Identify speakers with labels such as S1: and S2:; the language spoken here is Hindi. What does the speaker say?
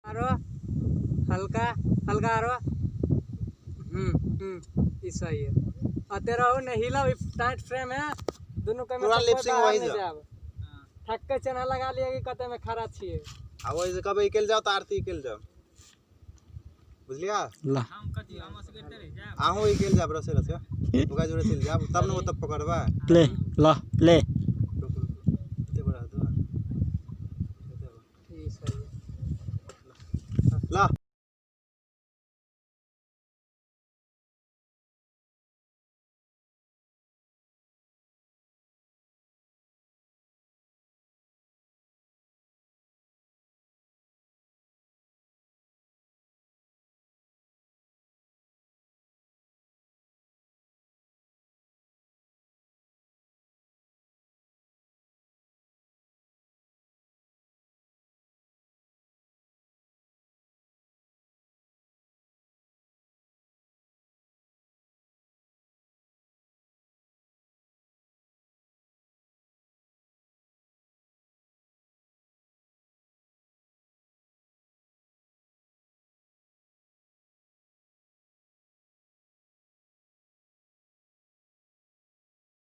S1: आरो हल्का हल्का आरो इस सही है। और तेरा वो नहीं हिला टाइट फ्रेम है दोनों का
S2: पूरा लिपसिंग वही जा
S1: थक के चना लगा लिया कि कहते में खरा छिए
S2: आ वही से कबे केल जाओ त आरती केल जाओ बुझलिया
S3: ला
S2: आहू ही केल जा बरसे रसे ओका जोरे चल जा तब न तब पकड़बा
S3: प्ले ला प्ले
S2: ते बड़ा दो
S1: ई सही है
S2: ला